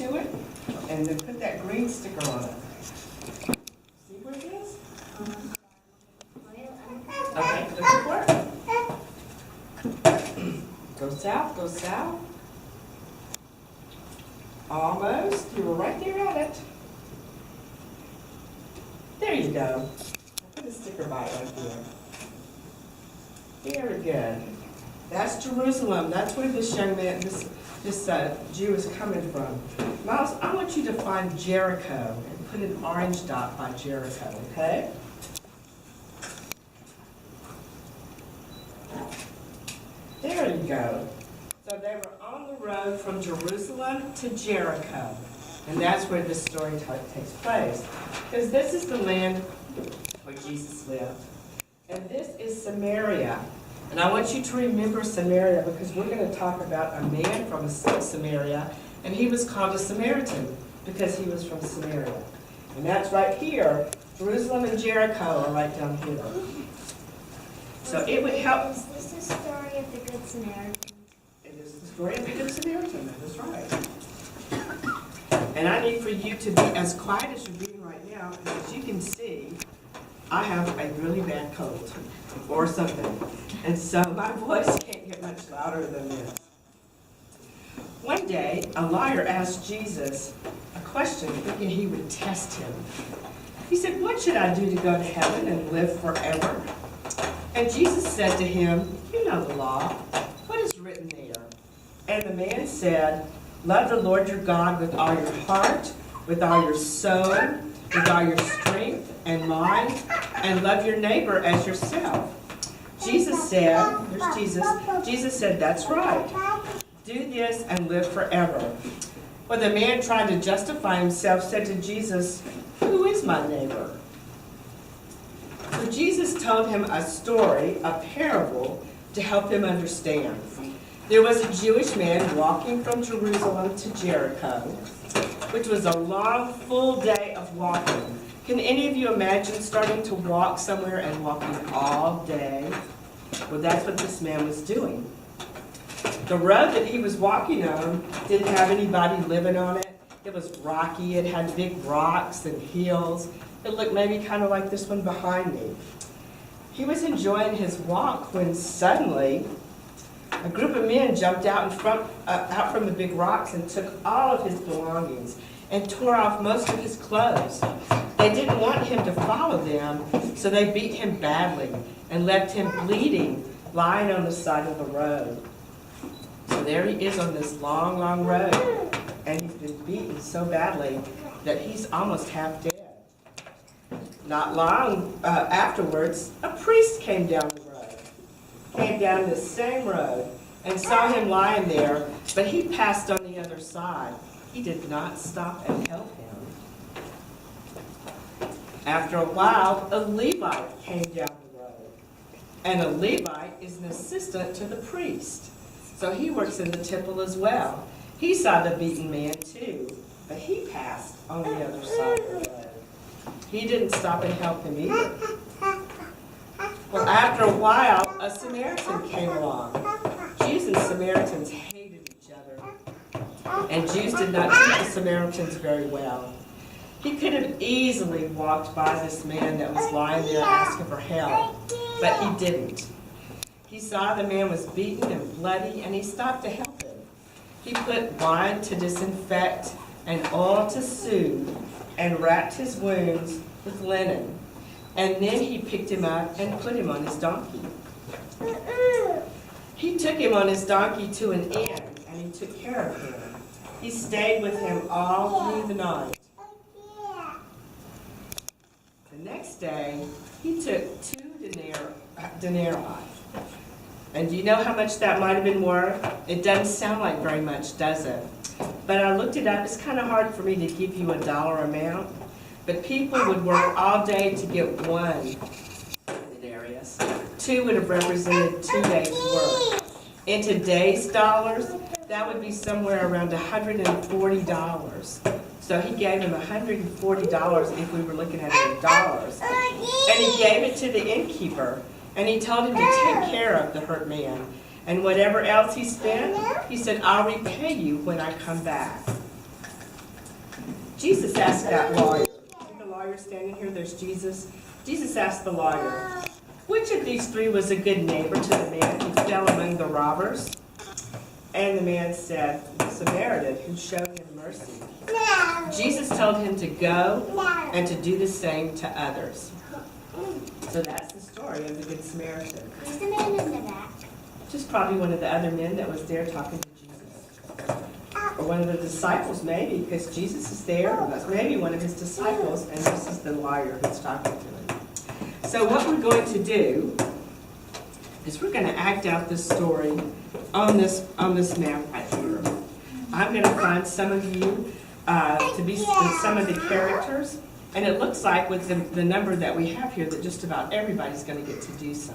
to it, and then put that green sticker on it. See where it is? Okay, look for it. Go south, go south. Almost. You were right there at it. There you go. Put a sticker by it right there. Very good. That's Jerusalem. That's where this young man, this Jew is coming from. Miles, I want you to find Jericho and put an orange dot by Jericho, okay? There you go. So they were on the road from Jerusalem to Jericho. And that's where this story takes place. Because this is the land where Jesus lived. And this is Samaria. And I want you to remember Samaria because we're going to talk about a man from Samaria. And he was called a Samaritan because he was from Samaria. And that's right here. Jerusalem and Jericho are right down here. So it would help. Is this the story of the Good Samaritan? It is the story of the Good Samaritan. That is right. And I need for you to be as quiet as you're being right now. Because as you can see, I have a really bad cold or something. And so my voice can't get much louder than this. One day, a liar asked Jesus a question thinking he would test him. He said, "What should I do to go to heaven and live forever?" And Jesus said to him, "You know the law. What is written there?" And the man said, "Love the Lord your God with all your heart, with all your soul, with all your strength and mind, and love your neighbor as yourself." Jesus said, there's Jesus, Jesus said, "That's right. Do this and live forever." Well, the man trying to justify himself said to Jesus, "Who is my neighbor?" So Jesus told him a story, a parable, to help him understand. There was a Jewish man walking from Jerusalem to Jericho, which was a long, full day of walking. Can any of you imagine starting to walk somewhere and walking all day? Well, that's what this man was doing. The road that he was walking on didn't have anybody living on it. It was rocky. It had big rocks and hills. It looked maybe kind of like this one behind me. He was enjoying his walk when suddenly a group of men jumped out from the big rocks and took all of his belongings and tore off most of his clothes. They didn't want him to follow them, so they beat him badly and left him bleeding, lying on the side of the road. So there he is on this long, long road, and he's been beaten so badly that he's almost half dead. Not long afterwards, a priest came down the road, came down the same road, and saw him lying there, but he passed on the other side. He did not stop and help him. After a while, a Levite came down the road, and a Levite is an assistant to the priest. So he works in the temple as well. He saw the beaten man too, but he passed on the other side of the road. He didn't stop and help him either. Well, after a while, a Samaritan came along. Jews and Samaritans hated each other, and Jews did not treat the Samaritans very well. He could have easily walked by this man that was lying there asking for help, but he didn't. He saw the man was beaten and bloody, and he stopped to help him. He put wine to disinfect and oil to soothe, and wrapped his wounds with linen. And then he picked him up and put him on his donkey. He took him on his donkey to an inn, and he took care of him. He stayed with him all through the night. The next day, he took 2 denarii. And do you know how much that might have been worth? It doesn't sound like very much, does it? But I looked it up. It's kind of hard for me to give you a dollar amount. But people would work all day to get 1 denarius. 2 would have represented 2 days' work. In today's dollars, that would be somewhere around $140. So he gave him $140 if we were looking at it in dollars. And he gave it to the innkeeper. And he told him to take care of the hurt man. And whatever else he spent, he said, "I'll repay you when I come back." Jesus asked that lawyer. See the lawyer standing here? There's Jesus. Jesus asked the lawyer, which of these three was a good neighbor to the man who fell among the robbers? And the man said, the Samaritan who showed him mercy. Jesus told him to go and to do the same to others. So that's the story of the Good Samaritan. Who's the man in the back? Just probably one of the other men that was there talking to Jesus. Or one of the disciples maybe, because Jesus is there. But maybe one of his disciples, and this is the lawyer who's talking to him. So what we're going to do is we're going to act out this story on this map right here. I'm going to find some of you to be some of the characters. And it looks like with the number that we have here that just about everybody's going to get to do something.